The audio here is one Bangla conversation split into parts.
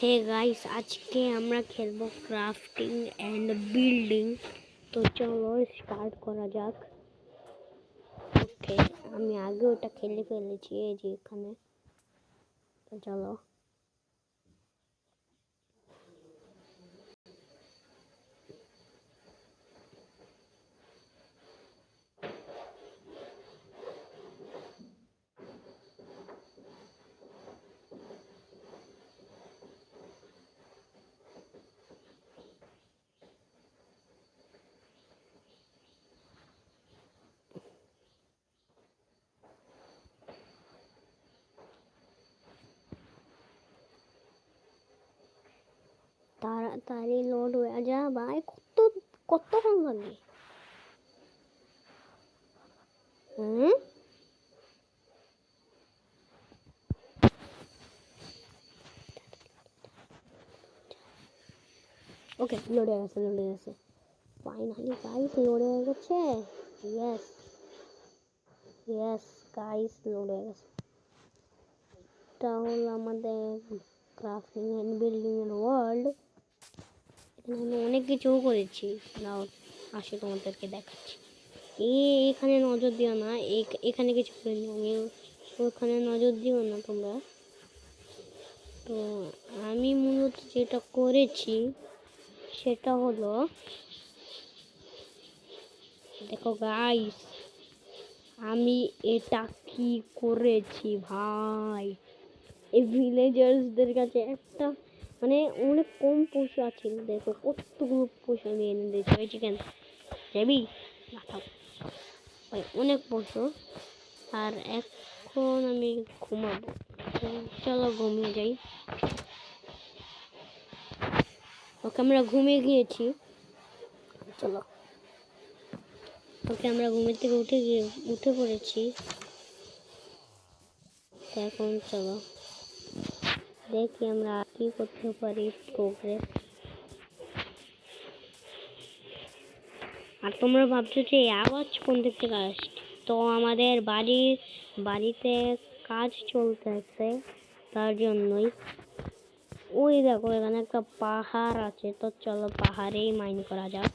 হে গাইস, আজকে আমরা খেলবো ক্রাফটিং এন্ড বিল্ডিং। তো চলো স্টার্ট করা যাক। ওকে, আমি আগে ওটা খেলে ফেলেছি, এই যে এখানে। তো চলো। তাড়াতাড়ি লোড হয়ে যা ভাই, কতক্ষণ লাগে? ওকে, লোড হয়ে গেছে ফাইনালি গাইস, লোড হয়ে গেছে। ইয়েস ইয়েস গাইস, লোড হয়ে গেছে। এটা হলো আমাদের ক্রাফটিং এন্ড বিল্ডিং এর ওয়ার্ল্ড। এখানে আমি অনেক কিছু করেছি, নাও আসে তোমাদেরকে দেখাচ্ছি। এখানে নজর দিও না, এখানে কিছু করিনি আমি, ওখানে নজর দিও না তোমরা। তো আমি মূলত যেটা করেছি সেটা হলো, দেখো গাইস, আমি এটা কি করেছি ভাই। এই ভিলেজার্সদের কাছে একটা মানে অনেক কম পয়সা আছে, দেখো কতগুলো পয়সা আমি এনে দিয়েছি। ওই চিকেন যাবি মাথাও ভাই, অনেক পয়সা। আর এখন আমি ঘুমাবো, চলো ঘুমিয়ে যাই। ওকে, আমরা ঘুমিয়ে গিয়েছি, চলো। ওকে, আমরা ঘুমের থেকে উঠে পড়েছি। এখন চলো দেখি আমরা কি করতে পারি প্রোগ্রেস। আর তোমরা ভাবছো যে আওয়াজ কোন দিক থেকে আসছে, তো আমাদের বাড়িতে কাজ চলতেছে, তার জন্যই। ওই দেখো এখানে একটা পাহাড় আছে, তো চলো পাহাড়েই মাইন করা যাক।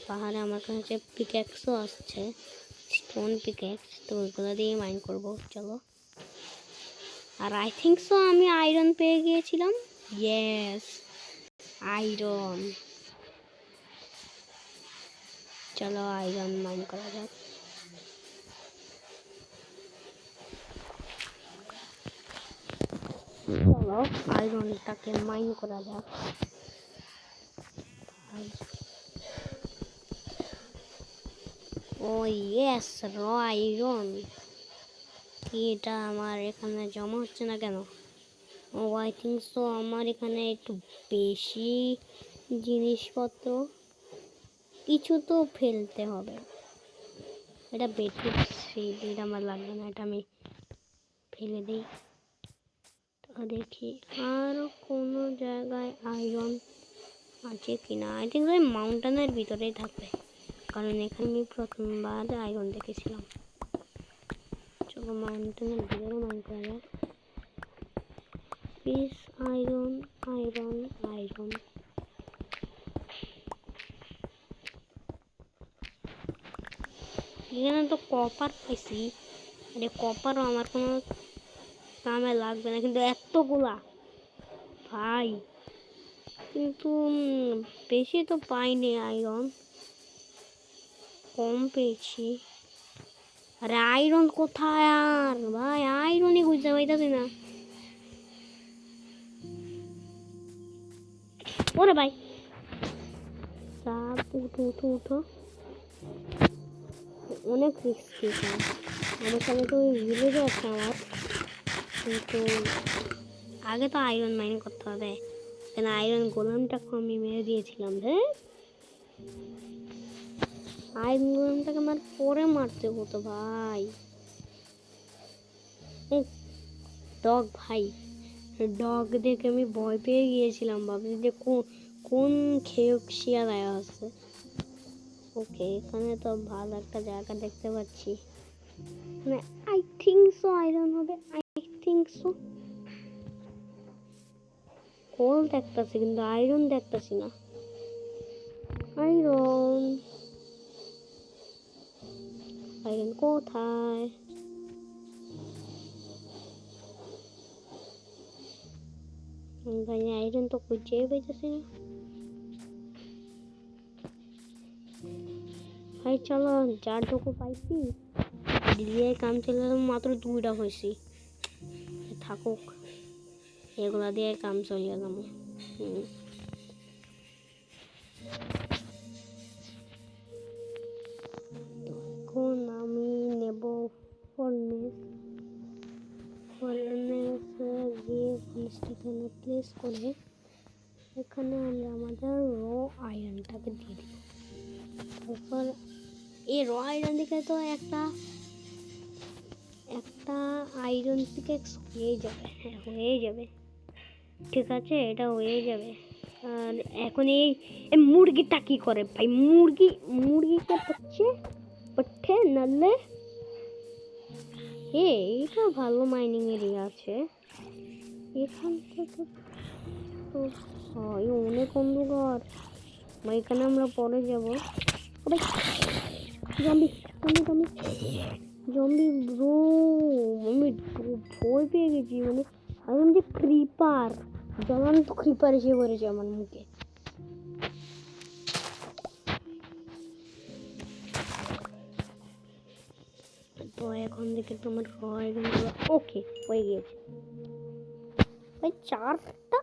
পাহাড়ে আমার কাছে পিক্যাক্সও আসছে, স্টোন পিক্যাক্স, তো ওইগুলো দিয়ে মাইন করবো, চলো। আর আই থিঙ্ক সো আমি আয়রন পেয়ে গিয়েছিলাম। Yes, iron. চলো আয়রন মাইন করা যাক। চলো আয়রনটাকে মাইন করা যাক। ও ইয়েস, র আয়রন। এটা আমার এখানে জমা হচ্ছে না কেন? ও আই থিঙ্ক সো আমার এখানে একটু বেশি জিনিসপত্র, কিছু তো ফেলতে হবে। এটা বেডরুম সিট, এটা আমার লাগবে না, এটা আমি ফেলে দিই। তো দেখি আর কোনো জায়গায় আয়রন আছে কিনা। আই থিঙ্ক ওই মাউন্টেনের ভিতরেই থাকবে, কারণ এখানে আমি প্রথমবার আয়রন দেখেছিলাম। চলো মাউন্টেনের ভিতরে মাইন করা যাক। Piece iron iron iron. এখানে তো কপার পাইছি, আরে কপারও আমার কোনো কামে লাগবে না, কিন্তু এতগুলা ভাই, কিন্তু বেশি তো পাইনি আয়রন, কম পেয়েছি। আরে আয়রন কোথায় আর ভাই, আয়রনই খুঁজতে পাইতাছি না। ওরে ভাই, সাপ, উঠো উঠো উঠো, অনেক রিস্কি। আমার সাথে তো ওই ভিলেজও আছে আমার, কিন্তু আগে তো আয়রন মাইন করতে হবে, কেন আয়রন গোলামটাকে আমি মেরে দিয়েছিলাম। হ্যাঁ, আয়রন গোলামটাকে আমার পরে মারতে হতো ভাই। ডগ ভাই, ডগ দেখে আমি ভয় পেয়ে গিয়েছিলাম, ভাবছি যে কোন খেয়ে শিয়াল আয়া আছে। ওকে, এখানে তো ভালো একটা জায়গা দেখতে পাচ্ছি, মানে আই থিঙ্ক সো আয়রন হবে, আই থিঙ্ক সো। কোল দেখতাছি কিন্তু আয়রন দেখতাছি না। আয়রন আয়রন কোথায়? ভাই আয়রন তো খুঁজে পাইতেছি না। ভাই চলো যারটুকু পাইছি দিয়ে কাম চলে মাত্র 2টা হয়েছি, থাকুক এগুলা দিয়ে কাম চলে গেলাম। এখন আমি নেব ফর্নেস গিয়ে ফর্নেসটাকে প্লেস করে এখানে আমরা আমাদের র আয়রনটাকে দিয়ে দিব। তারপর এই র আয়রন দিকে তো একটা আয়রন পিকেক্স হয়ে যাবে। হ্যাঁ হয়ে যাবে, ঠিক আছে এটা হয়ে যাবে। আর এখন এই মুরগিটা কি করে ভাই? মুরগিকে পচ্ছে নালে এইটা ভালো মাইনিং এরিয়া আছে এখান থেকে তো হয় অনেক অন্ধকার। এখানে আমরা পরে যাবো। জম্বি জম্বি জম্বি ব্রো, আমি ভয় পেয়ে গেছি। মানে আমি যে ক্রিপার জ্বলন্ত ক্রিপার এসে পড়েছে আমার মুখে। তো এখন থেকে তোমার ওকে হয়ে গিয়েছে ভাই, চারটা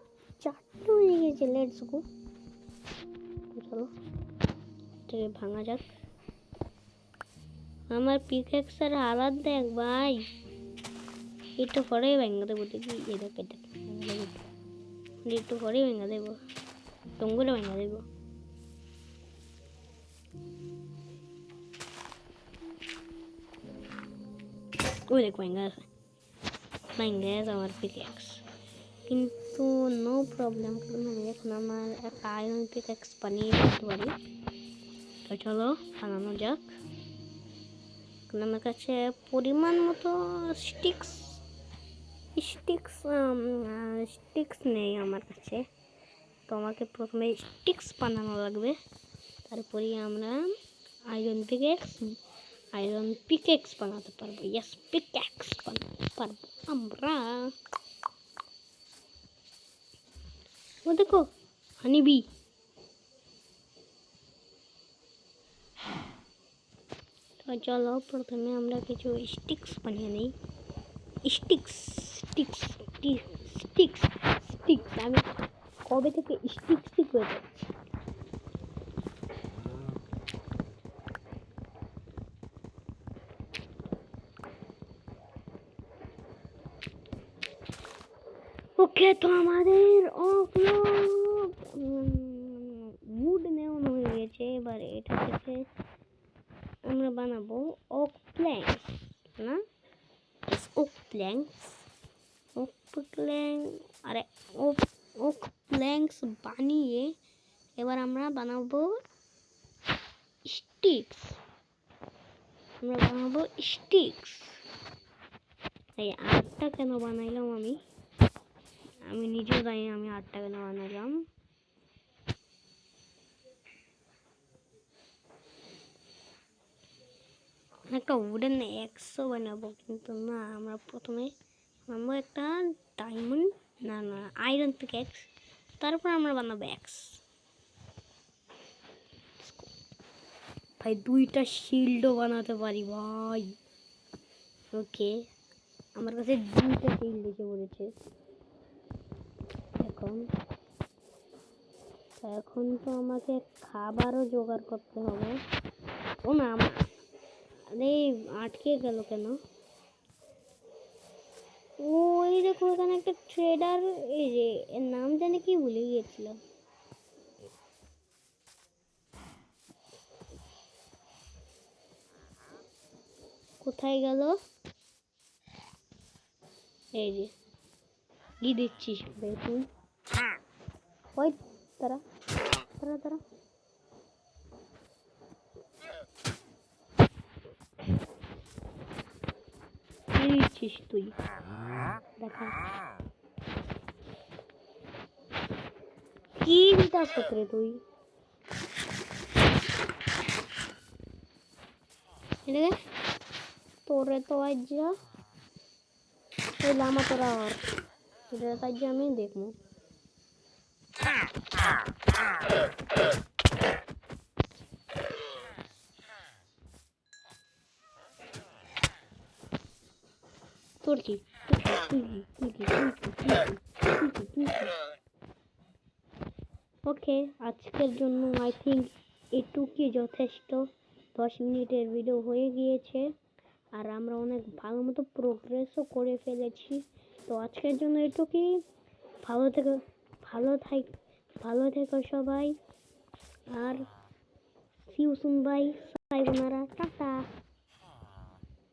হয়ে গেছে। লেটস গো, চলো এটাকে ভাঙা যাক। আমার পিকেক্সের হালাত দেখ ভাই, একটু পরেই ভেঙে দেবো। দেখি এ দেখ একটু পরেই ভেঙে দেবো, টঙ্গুলো ভেঙে দেবো। ওই দেখ ভেঙে গেছে আমার পিকেক্স, কিন্তু নো প্রবলেম, কারণ আমি এখন আমার একটা আয়রন পিকেক্স বানিয়ে দিতে পারি। তো চলো বানানো যাক। আমার কাছে পরিমাণ মতো স্টিক্স নেই আমার কাছে, তো আমাকে প্রথমে স্টিক্স বানানো লাগবে, তারপরে আমরা আয়রন পিকেক্স বানাতে পারবো। ইয়েস, পিকেক্স বানাতে পারবো আমরা। ও দেখো হানিবি। তো চলো প্রথমে আমরা কিছু স্টিক্স বানিয়ে নিই। স্টিক্স আমি কবে থেকে স্টিক্সই করে যাচ্ছি। ওকে, তো আমাদের উড নেওয়া হয়ে গেছে। এবার এটা থেকে আমরা বানাবো ওক প্ল্যাঙ্কস, না ওক প্ল্যাঙ্কস বানিয়ে এবার আমরা বানাবো স্টিক্স। এই আটটা কেন বানাইলাম আমি নিজেও জানি আমি আটটা কেন বানাইলাম। একটা উডেন এক্সও বানাবো, কিন্তু না, আমরা প্রথমে বানাবো একটা ডায়মন্ড, না আয়রন পিকেক্স, তারপর আমরা বানাবো এক্স। ভাই 2টা শিল্ডও বানাতে পারি ভাই। ওকে, আমার কাছে 2টা শিল্ড এসে পড়েছে। এখন তো আমাকে খাবারও জোগাড় করতে হবে। ও না, আরে আটকে গেল কেন? ওই দেখো এখানে একটা ট্রেডার, এই যে এর নাম জানি কি, ভুলে গিয়েছিলাম। কোথায় গেল? এই যে কি দিচ্ছিস তুই? ওই তারা কি দিচ্ছিস তুই? দেখা কি দিতাস রে তুই? এনে তোরে তো আজ যা ওই লামা তোরা আর এটা তাই যে আমি দেখবো। তোর কি ওকে, আজকের জন্য আই থিঙ্ক এটুকুই যথেষ্ট। 10 মিনিটের ভিডিও হয়ে গিয়েছে আর আমরা অনেক ভালো মতো প্রোগ্রেসও করে ফেলেছি। তো আজকের জন্য এটুকুই। ভালো থেকো, ভালো থেকো সবাই। আর সিউ সুন বাই, সাইবোনারা, টাটা।